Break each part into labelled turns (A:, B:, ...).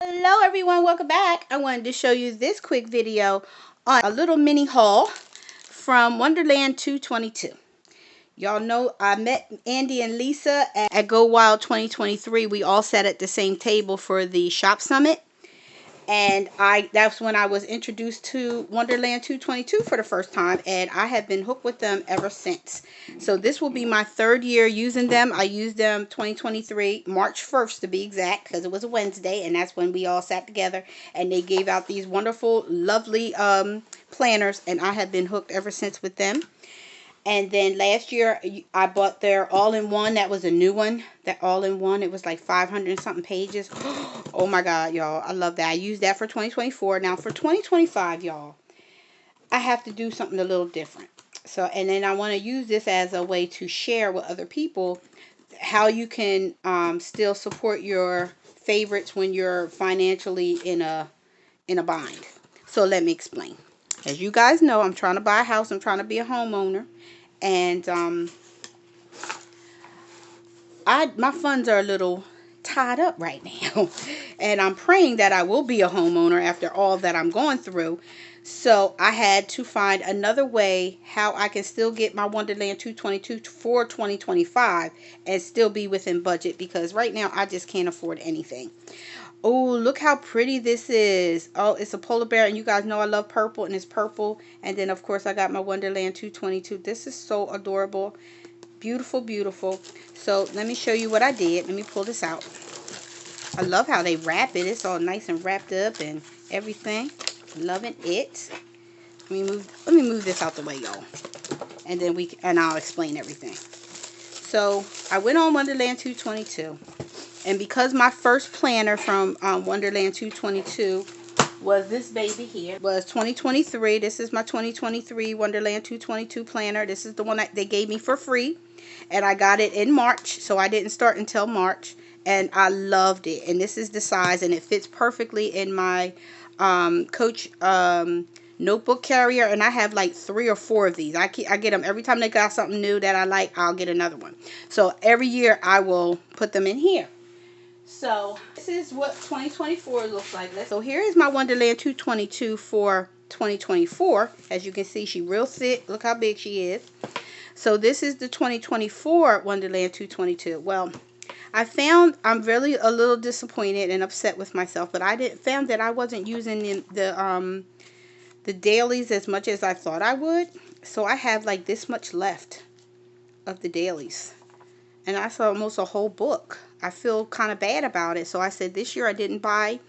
A: Hello everyone, welcome back. I wanted to show you this quick video on a little mini haul from Wonderland 222. Y'all know I met Andy and Lisa at Go Wild 2023. We all sat at the same table for the shop summit. And that's when I was introduced to Wonderland 222 for the first time, and I have been hooked with them ever since. So this will be my third year using them. I used them 2023, March 1st to be exact, because it was a Wednesday, and that's when we all sat together, and they gave out these wonderful, lovely planners, and I have been hooked ever since with them. And then last year, I bought their all-in-one. That was a new one. That all-in-one, it was like 500 and something pages. Oh my God, y'all. I love that. I used that for 2024. Now for 2025, y'all, I have to do something a little different. So, and then I want to use this as a way to share with other people how you can still support your favorites when you're financially in a bind. So let me explain. As you guys know, I'm trying to buy a house. I'm trying to be a homeowner. And my funds are a little tied up right now. And I'm praying that I will be a homeowner after all that I'm going through. So I had to find another way how I can still get my Wonderland 222 for 2025 and still be within budget, because right now I just can't afford anything. Oh, look how pretty this is. Oh, it's a polar bear, and you guys know I love purple, and it's purple. And then, of course, I got my Wonderland 222. This is so adorable. Beautiful, beautiful. So, let me show you what I did. Let me pull this out. I love how they wrap it. It's all nice and wrapped up and everything. Loving it. Let me move this out the way, y'all. And then I'll explain everything. So, I went on Wonderland 222. And because my first planner from Wonderland 222 was this baby here, was 2023. This is my 2023 Wonderland 222 planner. This is the one that they gave me for free. And I got it in March, so I didn't start until March. And I loved it. And this is the size, and it fits perfectly in my Coach notebook carrier. And I have like 3 or 4 of these. I get them every time they got something new that I like. I'll get another one. So every year I will put them in here. So this is what 2024 looks like. So here is my Wonderland 222 for 2024. As you can see, she real thick. Look how big she is. So this is the 2024 Wonderland 222. Well, I'm really a little disappointed and upset with myself, but I found that I wasn't using the dailies as much as I thought I would. So I have like this much left of the dailies. And that's almost a whole book. I feel kind of bad about it. So I said this year I didn't buy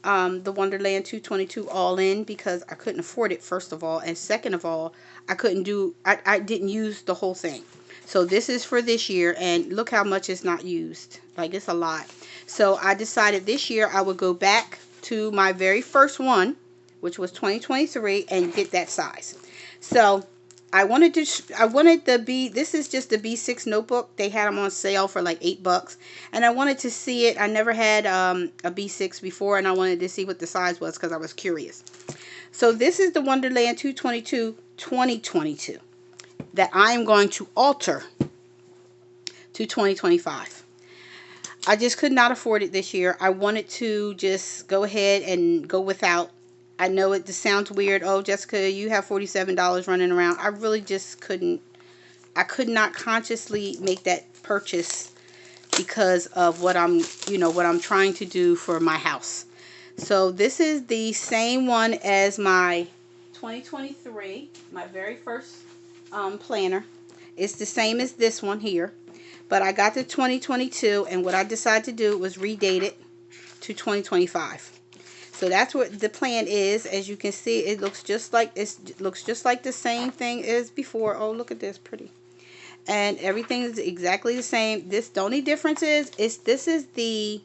A: the Wonderland 222 all in because I couldn't afford it, first of all. And second of all, I didn't use the whole thing. So this is for this year. And look how much is not used. Like, it's a lot. So I decided this year I would go back to my very first one, which was 2023, and get that size. So this is just the B6 notebook. They had them on sale for like $8. And I wanted to see it. I never had a B6 before, and I wanted to see what the size was because I was curious. So this is the Wonderland 222 2022 that I'm going to alter to 2025. I just could not afford it this year. I wanted to just go ahead and go without. I know it just sounds weird. Oh, Jessica, you have $47 running around. I really just couldn't. I could not consciously make that purchase because of what I'm trying to do for my house. So this is the same one as my 2023, my very first planner. It's the same as this one here. But I got the 2022, and what I decided to do was redate it to 2025. So that's what the plan is. As you can see, it looks just like the same thing as before. Oh, look at this, pretty. And everything is exactly the same. The only difference is this is the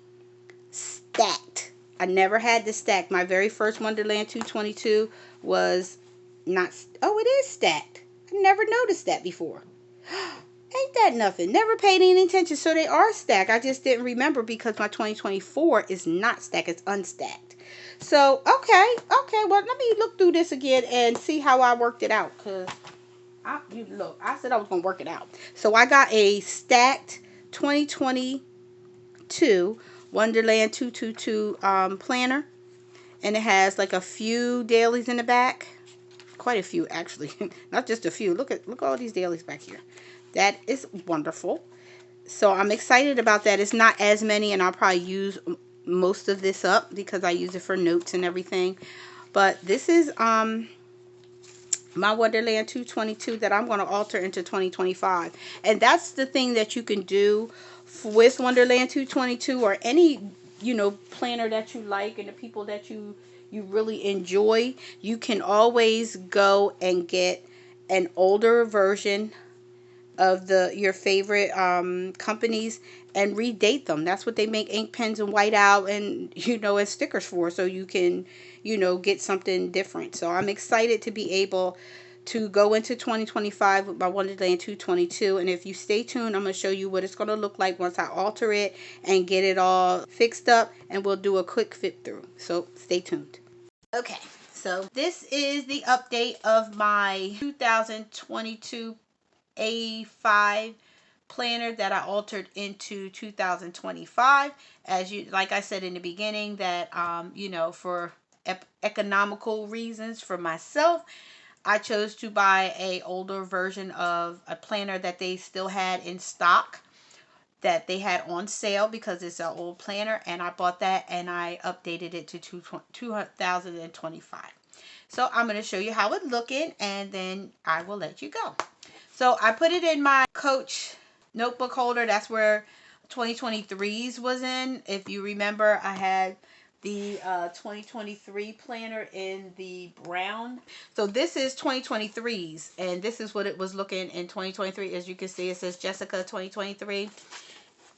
A: stacked. I never had the stacked. My very first Wonderland 222 was not. Oh, it is stacked. I never noticed that before. Ain't that nothing? Never paid any attention. So they are stacked. I just didn't remember because my 2024 is not stacked. It's unstacked. So, okay. Well, let me look through this again and see how I worked it out. Because, I said I was going to work it out. So, I got a stacked 2022 Wonderland 222 planner. And it has like a few dailies in the back. Quite a few, actually. Not just a few. Look at all these dailies back here. That is wonderful. So I'm excited about that. It's not as many, and I'll probably use most of this up because I use it for notes and everything. But this is my Wonderland 222 that I'm going to alter into 2025. And that's the thing that you can do with Wonderland 222 or any, planner that you like and the people that you really enjoy. You can always go and get an older version of your favorite companies and redate them. That's what they make ink pens and whiteout and and stickers for, so you can get something different. So I'm excited to be able to go into 2025 with my Wonderland 222, and if you stay tuned, I'm going to show you what it's going to look like once I alter it and get it all fixed up, and we'll do a quick flip through. So stay tuned. Okay, so this is the update of my 2022 A5 planner that I altered into 2025. Like I said in the beginning, that for economical reasons for myself, I chose to buy a older version of a planner that they still had in stock, that they had on sale because it's an old planner, and I bought that and I updated it to 2025. So I'm going to show you how it's looking, and then I will let you go. So I put it in my Coach notebook holder. That's where 2023's was in. If you remember, I had the 2023 planner in the brown. So this is 2023's, and this is what it was looking in 2023. As you can see, it says Jessica 2023.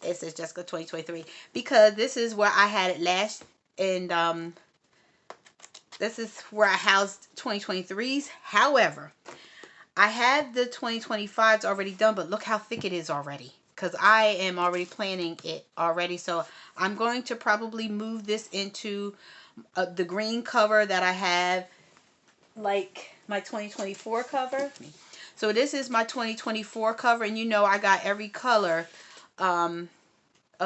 A: It says Jessica 2023 because this is where I had it last, and this is where I housed 2023's. However, I had the 2025s already done, but look how thick it is already, because I am already planning it already. So I'm going to probably move this into the green cover that I have, like my 2024 cover. So this is my 2024 cover, and I got every color of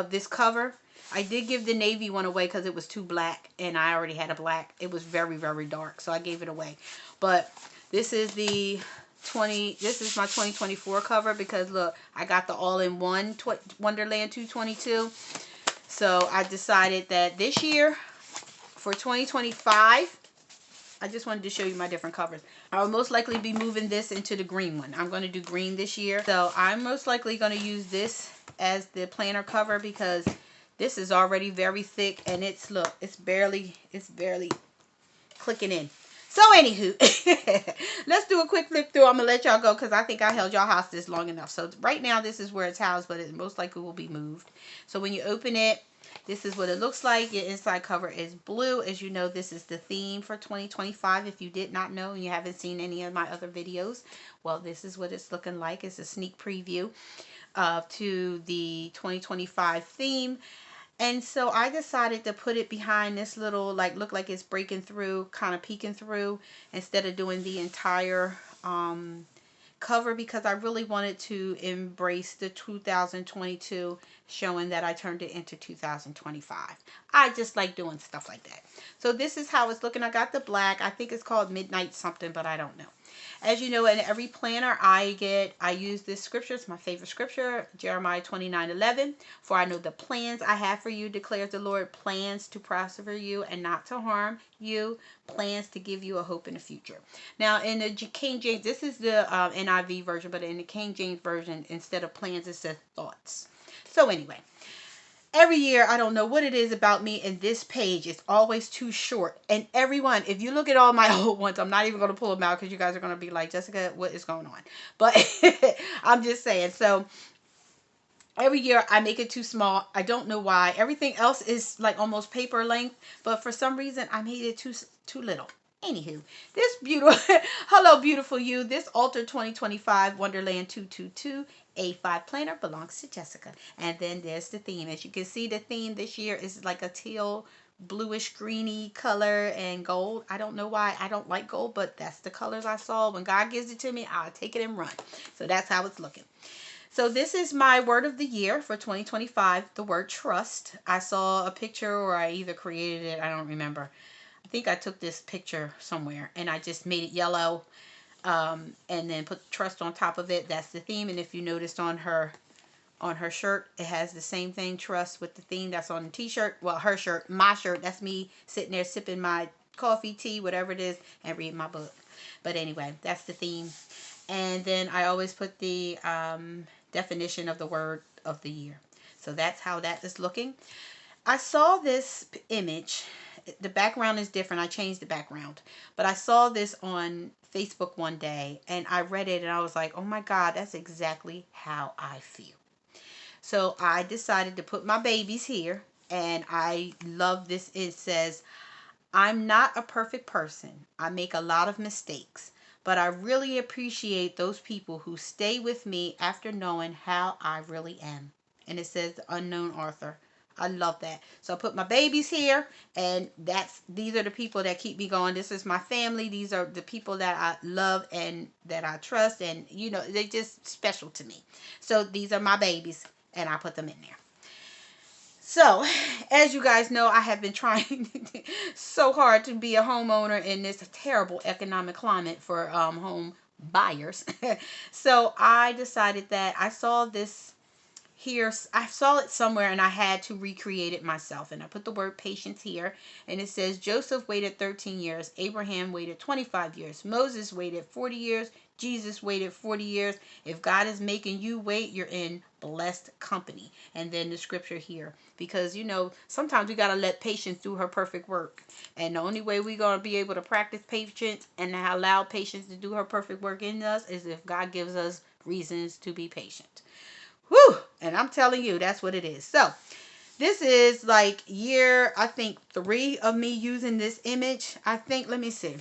A: this cover. I did give the navy one away because it was too black, and I already had a black. It was very, very dark, so I gave it away. But this is this is my 2024 cover, because look, I got the all-in-one Wonderland 222. So I decided that this year, for 2025, I just wanted to show you my different covers. I will most likely be moving this into the green one. I'm going to do green this year. So I'm most likely going to use this as the planner cover, because this is already very thick, and it's barely clicking in. So anywho, let's do a quick flip through. I'm going to let y'all go because I think I held y'all hostage long enough. So right now this is where it's housed, but it most likely will be moved. So when you open it, this is what it looks like. Your inside cover is blue. As you know, this is the theme for 2025. If you did not know and you haven't seen any of my other videos, well, this is what it's looking like. It's a sneak preview to the 2025 theme. And so I decided to put it behind this little, look like it's breaking through, kind of peeking through, instead of doing the entire cover, because I really wanted to embrace the 2022, showing that I turned it into 2025. I just like doing stuff like that. So this is how it's looking. I got the black. I think it's called Midnight something, but I don't know. As you know, in every planner I use this scripture. It's my favorite scripture, Jeremiah 29:11. For I know the plans I have for you, declares the Lord, plans to prosper you and not to harm you, plans to give you a hope in the future. Now, in the King James, this is the NIV version, but in the King James version, instead of plans, it says thoughts. So anyway, every year, I don't know what it is about me, and this page is always too short. And everyone, if you look at all my old ones, I'm not even going to pull them out because you guys are going to be like, Jessica, what is going on? But I'm just saying. So every year I make it too small. I don't know why. Everything else is like almost paper length, but for some reason I made it too little. Anywho, this beautiful, hello beautiful you, this altered 2025 Wonderland 222 A5 planner belongs to Jessica. And then there's the theme. As you can see, the theme this year is like a teal, bluish, greeny color and gold. I don't know why I don't like gold, but that's the colors I saw. When God gives it to me, I'll take it and run. So that's how it's looking. So this is my word of the year for 2025, the word trust. I saw a picture, or I either created it, I don't remember. I think I took this picture somewhere and I just made it yellow, and then put trust on top of it. That's the theme. And if you noticed on her shirt, it has the same thing, trust, with the theme that's on the t-shirt. Well, her shirt, my shirt, that's me sitting there sipping my coffee, tea, whatever it is, and reading my book. But anyway, that's the theme. And then I always put the definition of the word of the year. So that's how that is looking. I saw this image. The background is different. I changed the background. But I saw this on Facebook one day and I read it and I was like, oh my God, that's exactly how I feel. So I decided to put my babies here, and I love this. It says, I'm not a perfect person. I make a lot of mistakes, but I really appreciate those people who stay with me after knowing how I really am. And it says the unknown author. I love that. So I put my babies here, and these are the people that keep me going. This is my family. These are the people that I love and that I trust, and they're just special to me. So these are my babies, and I put them in there. So, as you guys know, I have been trying so hard to be a homeowner in this terrible economic climate for home buyers. So I decided that I saw this here. I saw it somewhere and I had to recreate it myself. And I put the word patience here. And it says, Joseph waited 13 years. Abraham waited 25 years. Moses waited 40 years. Jesus waited 40 years. If God is making you wait, you're in blessed company. And then the scripture here. Because, sometimes we got to let patience do her perfect work. And the only way we're going to be able to practice patience and allow patience to do her perfect work in us is if God gives us reasons to be patient. Whew! And I'm telling you, that's what it is. So, this is like year, I think, 3 of me using this image. I think, let me see.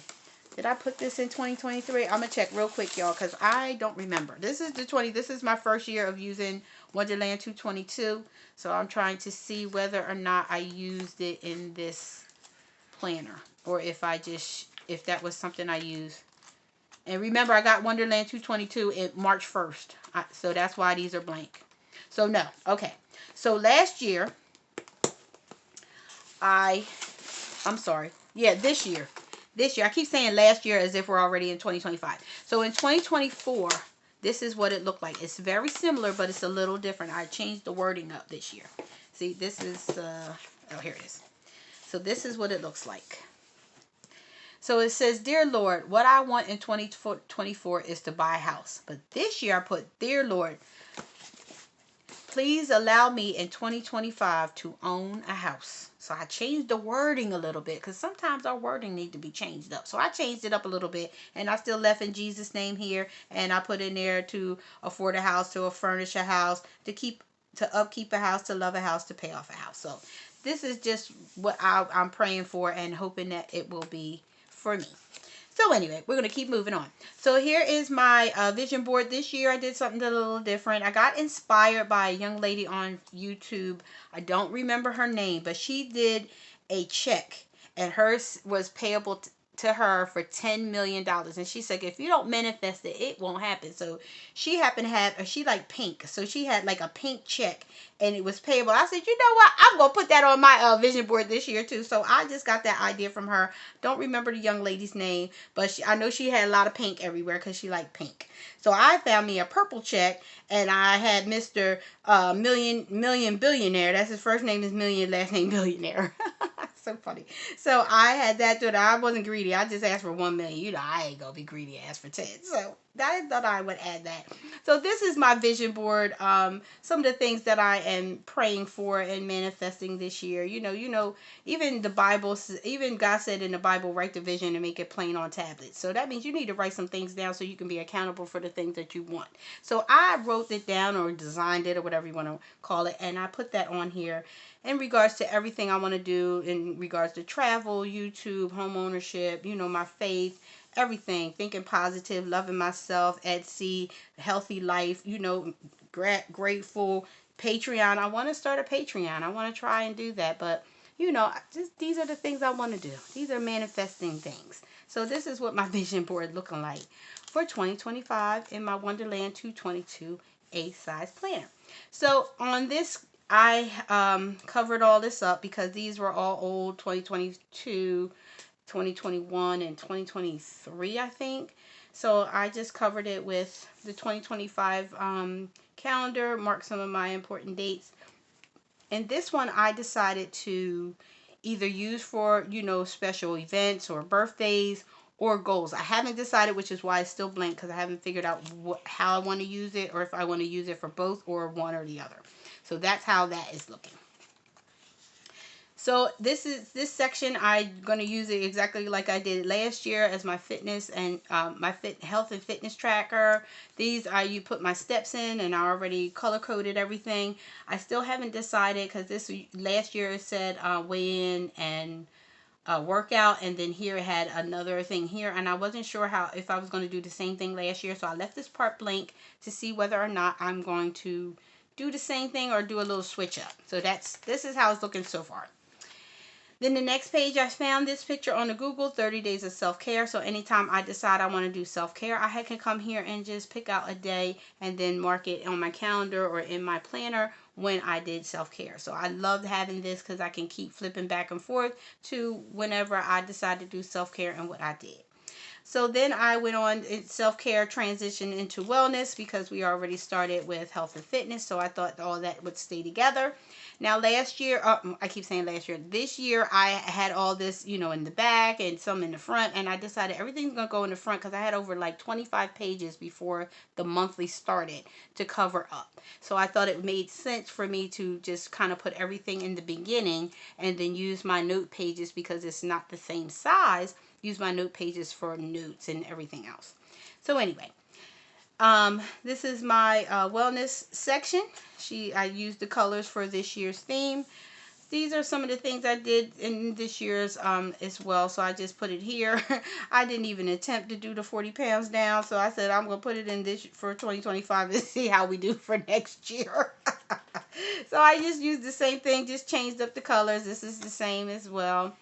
A: Did I put this in 2023? I'm going to check real quick, y'all, because I don't remember. This is my first year of using Wonderland 222. So, I'm trying to see whether or not I used it in this planner. Or if that was something I used. And remember, I got Wonderland 222 in March 1st. So that's why these are blank. So no. Okay. So last year, I'm sorry. Yeah, this year. I keep saying last year as if we're already in 2025. So in 2024, this is what it looked like. It's very similar, but it's a little different. I changed the wording up this year. See, this is, here it is. So this is what it looks like. So it says, Dear Lord, what I want in 2024 is to buy a house. But this year I put, Dear Lord, please allow me in 2025 to own a house. So I changed the wording a little bit because sometimes our wording need to be changed up. So I changed it up a little bit, and I still left in Jesus' name here. And I put in there to afford a house, to furnish a house, to upkeep a house, to love a house, to pay off a house. So this is just what I'm praying for and hoping that it will be for me. So anyway, we're going to keep moving on. So here is my vision board. This year I did something a little different. I got inspired by a young lady on YouTube. I don't remember her name, but she did a check, and hers was payable to her for $10 million. And she said, if you don't manifest it, it won't happen. So she happened to have, she like pink. So she had like a pink check and it was payable. I said, you know what? I'm going to put that on my vision board this year too. So I just got that idea from her. Don't remember the young lady's name, but I know she had a lot of pink everywhere because she liked pink. So I found me a purple check, and I had Mr. Million Billionaire. That's his first name is Million, last name Billionaire. So funny. So I had that too. I wasn't greedy. I just asked for 1 million. I ain't gonna be greedy and ask for 10. So I thought I would add that. So this is my vision board. Some of the things that I am praying for and manifesting this year. Even the Bible, even God said in the Bible, write the vision and make it plain on tablets. So that means you need to write some things down so you can be accountable for the things that you want. So I wrote it down or designed it or whatever you want to call it, and I put that on here in regards to everything I want to do in regards to travel, YouTube, home ownership, my faith, everything, thinking positive, loving myself, Etsy, healthy life, grateful, Patreon. I want to start a Patreon. I want to try and do that, but these are the things I want to do. These are manifesting things. So this is what my vision board looking like for 2025 in my Wonderland 222 a size planner. So on this, I covered all this up because these were all old 2022, 2021, and 2023, I think. So I just covered it with the 2025 calendar, marked some of my important dates. And this one I decided to either use for, special events or birthdays or goals. I haven't decided, which is why it's still blank, because I haven't figured out how I want to use it, or if I want to use it for both or one or the other. So that's how that is looking. So this section, I'm going to use it exactly like I did last year as my fitness and my health and fitness tracker. These you put my steps in, and I already color coded everything. I still haven't decided, because this last year it said weigh in and workout, and then here it had another thing here, and I wasn't sure if I was going to do the same thing last year, so I left this part blank to see whether or not I'm going to do the same thing or do a little switch up. So this is how it's looking so far. Then the next page, I found this picture on the Google, 30 days of self-care. So anytime I decide I want to do self-care, I can come here and just pick out a day and then mark it on my calendar or in my planner when I did self-care. So I loved having this because I can keep flipping back and forth to whenever I decide to do self-care and what I did. So then I went on in self-care, transition into wellness, because we already started with health and fitness. So I thought all that would stay together. Now last year, I keep saying last year, this year I had all this, in the back and some in the front. And I decided everything's going to go in the front because I had over like 25 pages before the monthly started to cover up. So I thought it made sense for me to just kind of put everything in the beginning and then use my note pages, because it's not the same size. Use my note pages for notes and everything else. So anyway, this is my wellness section. I used the colors for this year's theme. These are some of the things I did in this year's as well. So I just put it here. I didn't even attempt to do the 40 pounds down. So I said I'm going to put it in this for 2025 and see how we do for next year. So I just used the same thing, just changed up the colors. This is the same as well.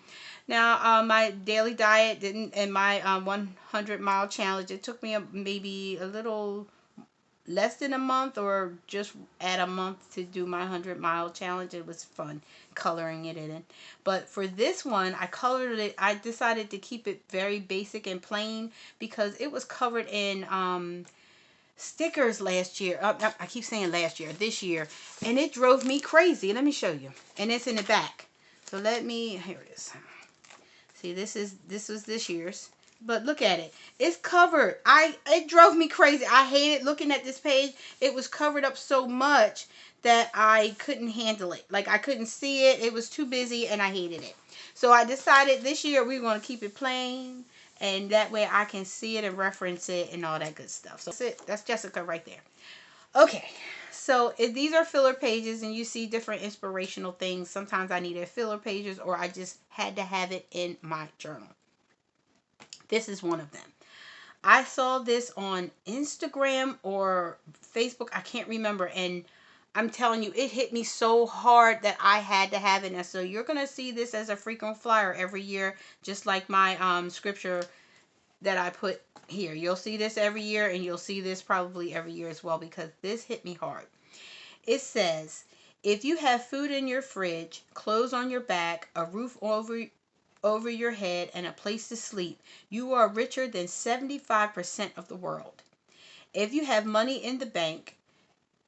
A: Now, my daily diet and my 100-mile challenge, it took me maybe a little less than a month, or just at a month, to do my 100-mile challenge. It was fun coloring it in. But for this one, I decided to keep it very basic and plain, because it was covered in stickers last year. I keep saying last year, this year. And it drove me crazy. Let me show you. And it's in the back. So here it is. See, this was this year's, but look at it. It's covered. It drove me crazy. I hated looking at this page. It was covered up so much that I couldn't handle it. Like, I couldn't see it. It was too busy, and I hated it. So I decided this year we're going to keep it plain, and that way I can see it and reference it and all that good stuff. So that's it. That's Jessica right there. Okay. So these are filler pages, and you see different inspirational things. Sometimes I needed filler pages, or I just had to have it in my journal. This is one of them. I saw this on Instagram or Facebook. I can't remember. And I'm telling you, it hit me so hard that I had to have it. And so you're going to see this as a frequent flyer every year, just like my scripture that I put here. You'll see this every year, and you'll see this probably every year as well, because this hit me hard. It says, if you have food in your fridge, clothes on your back, a roof over your head, and a place to sleep, you are richer than 75% of the world. If you have money in the bank,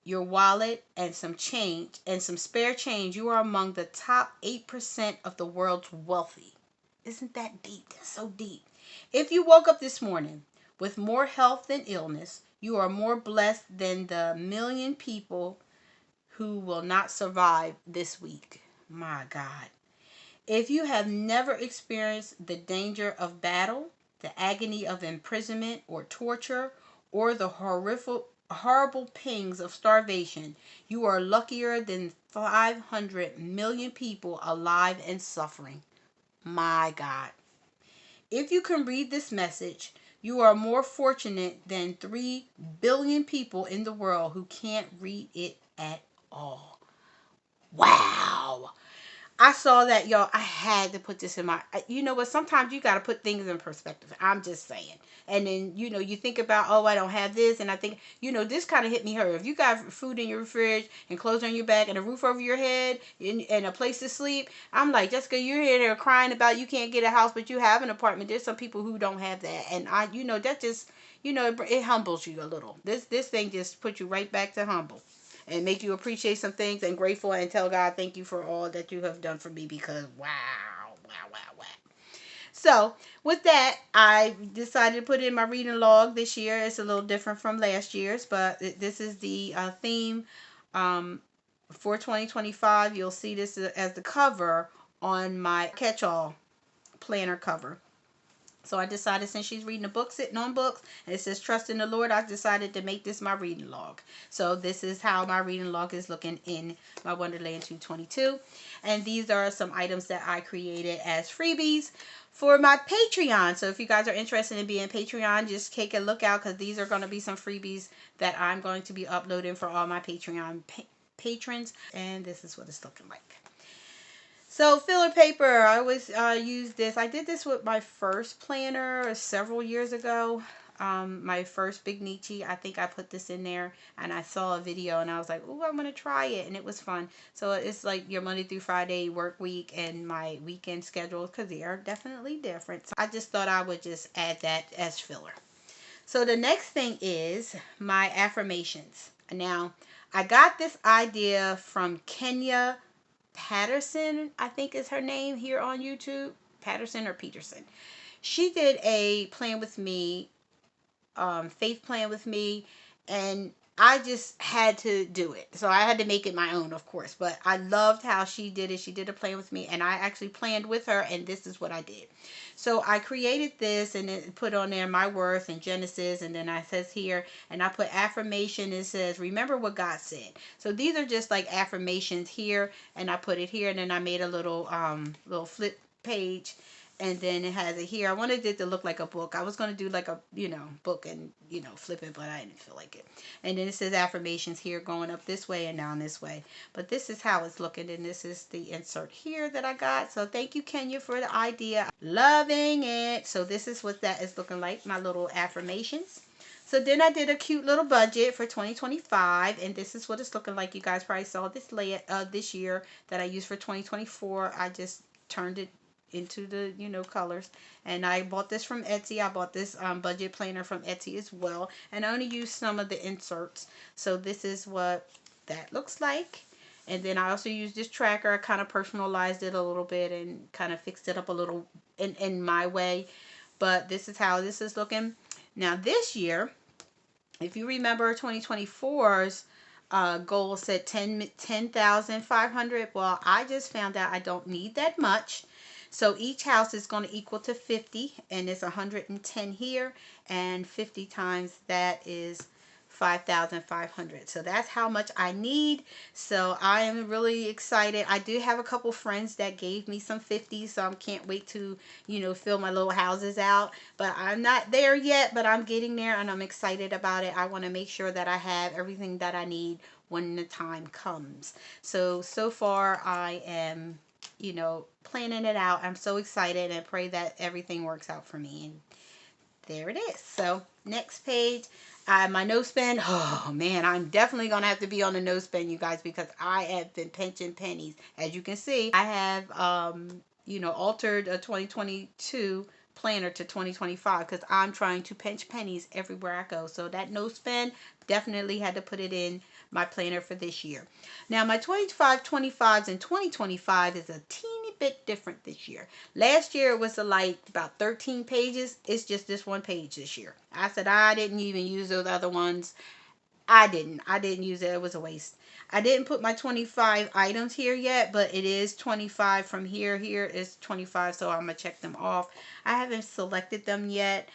A: your wallet, and some change, and some spare change, you are among the top 8% of the world's wealthy. Isn't that deep? That's so deep. If you woke up this morning with more health than illness, you are more blessed than the 1 million people who will not survive this week. My God. If you have never experienced the danger of battle, the agony of imprisonment or torture, or the horrible pangs of starvation, you are luckier than 500 million people alive and suffering. My God. If you can read this message, you are more fortunate than 3 billion people in the world who can't read it at all. Wow. I saw that, y'all. I had to put this in my, you know what? Sometimes you got to put things in perspective. I'm just saying. And then, you know, you think about, oh, I don't have this. And I think, you know, this kind of hit me hard. If you got food in your fridge and clothes on your back and a roof over your head and a place to sleep, I'm like, Jessica, you're here there crying about you can't get a house, but you have an apartment. There's some people who don't have that. And you know, that just, you know, it humbles you a little. This thing just puts you right back to humble and make you appreciate some things and grateful and tell God thank you for all that you have done for me, because wow, wow, wow, wow. So with that, I decided to put in my reading log this year. It's a little different from last year's, but this is the theme for 2025. You'll see this as the cover on my catch-all planner cover. So I decided, since she's reading a book, sitting on books, and it says trust in the Lord, I decided to make this my reading log. So this is how my reading log is looking in my Wonderland 222. And these are some items that I created as freebies for my Patreon. So if you guys are interested in being Patreon, just take a look out, because these are going to be some freebies that I'm going to be uploading for all my Patreon patrons. And this is what it's looking like. So filler paper, I always use this. I did this with my first planner several years ago. My first Big Nietzsche, I think I put this in there, and I saw a video and I was like, oh, I'm going to try it, and it was fun. So it's like your Monday through Friday work week and my weekend schedule, because they are definitely different. So I just thought I would just add that as filler. So the next thing is my affirmations. Now, I got this idea from Kenya Patterson, I think is her name, here on YouTube. Patterson or Peterson. She did a plan with me, faith plan with me, and I just had to do it. So I had to make it my own, of course. But I loved how she did it. She did a plan with me, and I actually planned with her, and this is what I did. So I created this and it put on there my worth and Genesis, and then I says here, and I put affirmation. It says, remember what God said. So these are just like affirmations here, and I put it here, and then I made a little flip page. And then it has it here. I wanted it to look like a book. I was going to do like a, you know, book and, you know, flip it, but I didn't feel like it. And then it says affirmations here going up this way and down this way. But this is how it's looking, and this is the insert here that I got. So thank you, Kenya, for the idea. Loving it. So this is what that is looking like, my little affirmations. So then I did a cute little budget for 2025, and this is what it's looking like. You guys probably saw this this year that I used for 2024. I just turned it into the, you know, colors, and I bought this from Etsy. I bought this budget planner from Etsy as well, and I only used some of the inserts. So this is what that looks like. And then I also used this tracker. I kind of personalized it a little bit and kind of fixed it up a little in my way, but this is how this is looking. Now this year, if you remember 2024's goal said 10,500. Well, I just found out I don't need that much. So each house is going to equal to 50, and it's 110 here, and 50 times that is 5,500. So that's how much I need. So I am really excited. I do have a couple friends that gave me some 50s, so I can't wait to, you know, fill my little houses out. But I'm not there yet, but I'm getting there, and I'm excited about it. I want to make sure that I have everything that I need when the time comes. So far I am, you know, planning it out. I'm so excited, and pray that everything works out for me. And there it is. So next page, my no spend. Oh man, I'm definitely gonna have to be on the no spend, you guys, because I have been pinching pennies. As you can see, I have you know, altered a 2022 planner to 2025 because I'm trying to pinch pennies everywhere I go. So that no spend, definitely had to put it in my planner for this year. Now my 25/25s and 2025 is a teeny bit different this year. Last year it was like about 13 pages. It's just this one page this year. I said I didn't even use those other ones. I didn't use it. It was a waste. I didn't put my 25 items here yet, but it is 25 from here. Here is 25, so I'm going to check them off. I haven't selected them yet,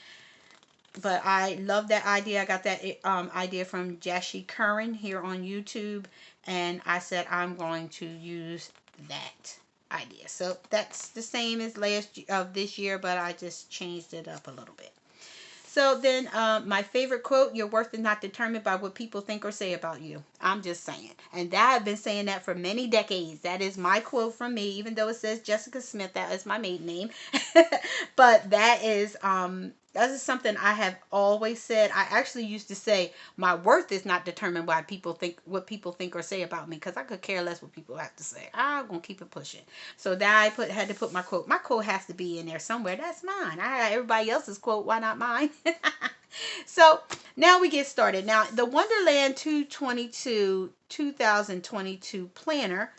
A: but I love that idea. I got that idea from Jashi Curran here on YouTube, and I said I'm going to use that idea. So that's the same as this year, but I just changed it up a little bit. So then my favorite quote, your worth is not determined by what people think or say about you. I'm just saying. And I've been saying that for many decades. That is my quote from me, even though it says Jessica Smith. That is my maiden name. But that is something I have always said. I actually used to say my worth is not determined by what people think or say about me, because I could care less what people have to say. I'm gonna keep it pushing. So that had to put my quote. My quote has to be in there somewhere. That's mine. I got everybody else's quote. Why not mine? So now we get started. Now the Wonderland 2022 planner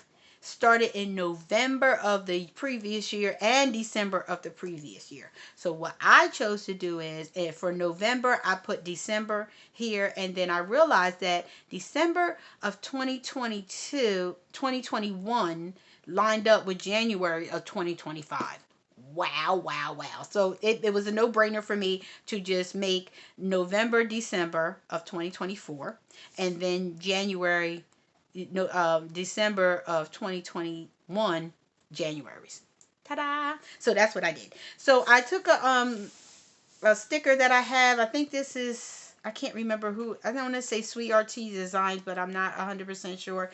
A: started in November of the previous year and December of the previous year. So what I chose to do is, for November, I put December here, and then I realized that December of 2021 lined up with January of 2025. Wow, wow, wow. So it was a no-brainer for me to just make November, December of 2024, and then December of 2021 January's. Ta-da! So that's what I did. So I took a sticker that I have. I think this is, I can't remember who. I don't want to say Sweet RT Designs, but I'm not 100% sure.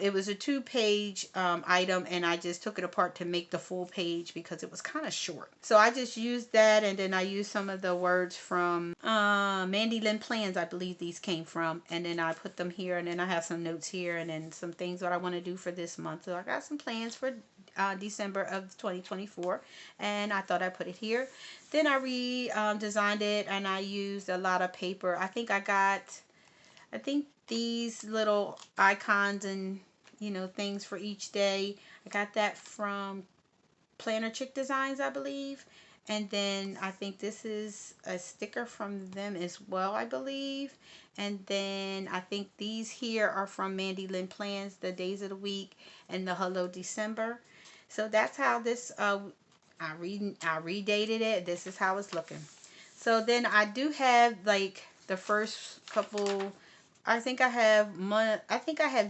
A: It was a 2-page item, and I just took it apart to make the full page because it was kind of short. So I just used that, and then I used some of the words from Mandy Lynn Plans, I believe these came from, and then I put them here, and then I have some notes here, and then some things that I want to do for this month. So I got some plans for December of 2024, and I thought I'd put it here. Then I redesigned it, and I used a lot of paper. I think these little icons and things for each day, I got that from Planner Chick Designs, I believe. And then I think this is a sticker from them as well, I believe. And then I think these here are from Mandy Lynn Plans, the days of the week and the Hello December. So that's how this I redated it. This is how it's looking. So then I do have like the first couple. I think I have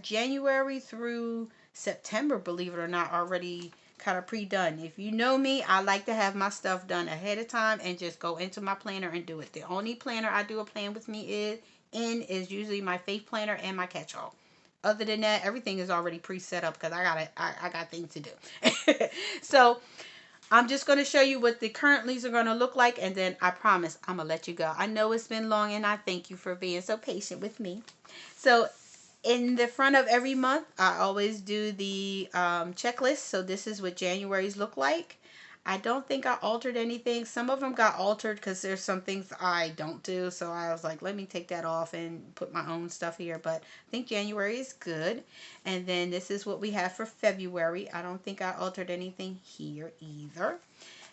A: January through September, believe it or not, already kind of pre-done. If you know me, I like to have my stuff done ahead of time and just go into my planner and do it. The only planner I do a plan with me is usually my faith planner and my catch-all. Other than that, everything is already pre-set up because I got things to do. So I'm just going to show you what the current leaves are going to look like, and then I promise I'm going to let you go. I know it's been long, and I thank you for being so patient with me. So in the front of every month, I always do the checklist. So this is what January's look like. I don't think I altered anything. Some of them got altered because there's some things I don't do. So I was like, let me take that off and put my own stuff here. But I think January is good. And then this is what we have for February. I don't think I altered anything here either.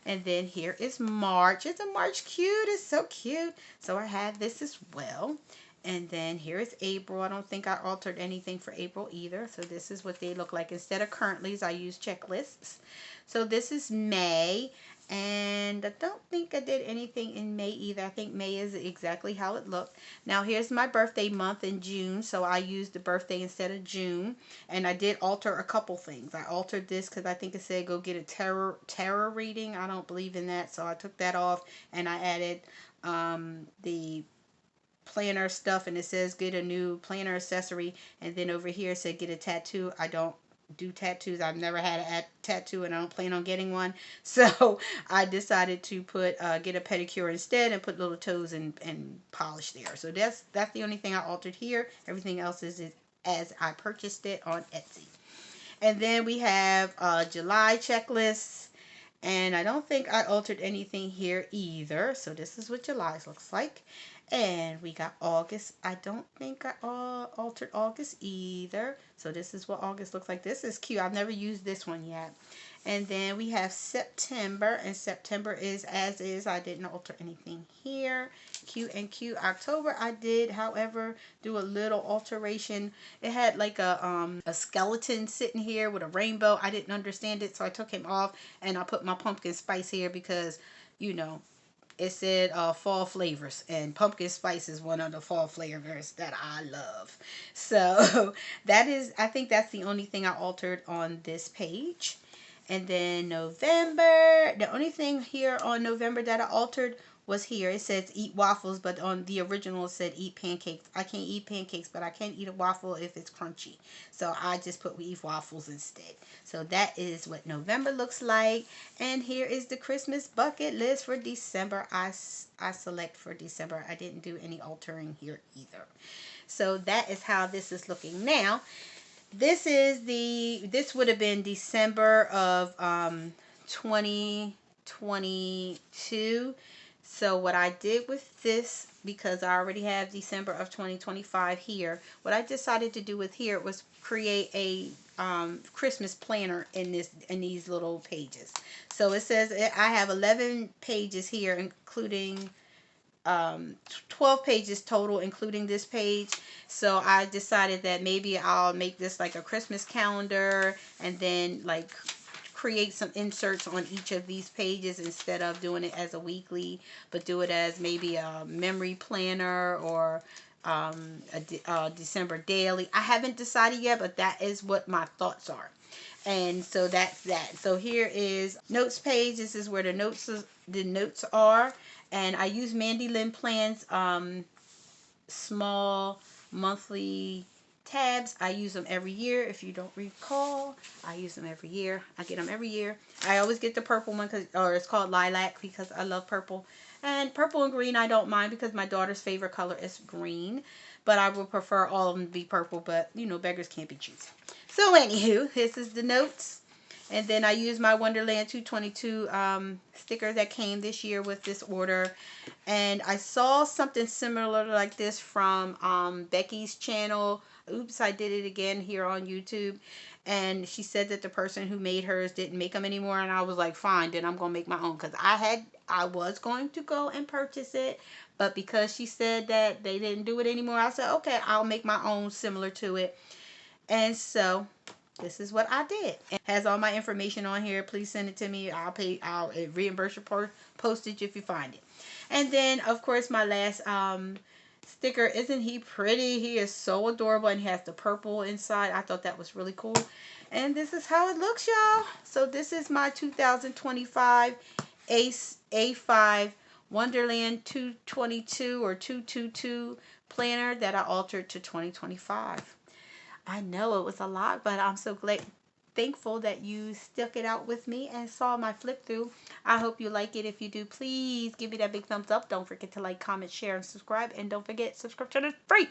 A: And then here is March. It's a March cute. It's so cute. So I have this as well. And then here is April. I don't think I altered anything for April either. So this is what they look like. Instead of currentlies, I use checklists. So this is May. And I don't think I did anything in May either. I think May is exactly how it looked. Now here's my birthday month in June. So I used the birthday instead of June. And I did alter a couple things. I altered this because I think it said go get a tarot reading. I don't believe in that. So I took that off and I added the planner stuff, and it says get a new planner accessory, and then over here it said get a tattoo. I don't do tattoos. I've never had a tattoo, and I don't plan on getting one. So I decided to put get a pedicure instead and put little toes and polish there. So that's the only thing I altered here. Everything else is as I purchased it on Etsy. And then we have July checklists. And I don't think I altered anything here either. So this is what July looks like. And we got August. I don't think I altered August either. So this is what August looks like. This is cute. I've never used this one yet. And then we have September. And September is as is. I didn't alter anything here. Cute and cute. October I did, however, do a little alteration. It had like a skeleton sitting here with a rainbow. I didn't understand it, so I took him off. And I put my pumpkin spice here because, it said fall flavors, and pumpkin spice is one of the fall flavors that I love. So I think that's the only thing I altered on this page. And then November, the only thing here on November that I altered was here. It says eat waffles, but on the original it said eat pancakes. I can't eat pancakes, but I can eat a waffle if it's crunchy. So I just put we eat waffles instead. So that is what November looks like. And here is the Christmas bucket list for December. I select for December. I didn't do any altering here either. So that is how this is looking now. This would have been December of 2022. So what I did with this, because I already have December of 2025 here, what I decided to do with here was create a Christmas planner in these little pages. So it says I have 11 pages here, including 12 pages total, including this page. So I decided that maybe I'll make this like a Christmas calendar, and then like create some inserts on each of these pages instead of doing it as a weekly, but do it as maybe a memory planner or a December daily. I haven't decided yet, but that is what my thoughts are. And so that's that. So here is notes page. This is where the notes are. And I use Mandy Lynn Plan's small monthly tabs. I use them every year. If you don't recall, I use them every year. I get them every year. I always get the purple one, or it's called lilac, because I love purple. And purple and green I don't mind, because my daughter's favorite color is green. But I would prefer all of them to be purple, but you know, beggars can't be choosy. So anywho, this is the notes. And then I use my Wonderland 222 sticker that came this year with this order. And I saw something similar like this from Becky's channel. Oops, I did it again here on YouTube. And she said that the person who made hers didn't make them anymore. And I was like, fine, then I'm going to make my own. Because I was going to go and purchase it. But because she said that they didn't do it anymore, I said, okay, I'll make my own similar to it. And so this is what I did. It has all my information on here. Please send it to me. I'll reimburse your postage if you find it. And then, of course, my last sticker. Isn't he pretty? He is so adorable, and he has the purple inside. I thought that was really cool. And this is how it looks, y'all. So this is my 2025 A5 Wonderland 222 or 222 planner that I altered to 2025. I know it was a lot, but I'm so thankful that you stuck it out with me and saw my flip through. I hope you like it. If you do, please give me that big thumbs up. Don't forget to like, comment, share, and subscribe. And don't forget, subscription is free.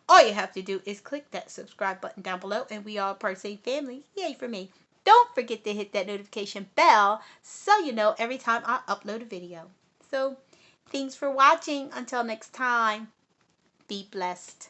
A: All you have to do is click that subscribe button down below, and we all part of the same family. Yay for me. Don't forget to hit that notification bell so you know every time I upload a video. So, thanks for watching. Until next time, be blessed.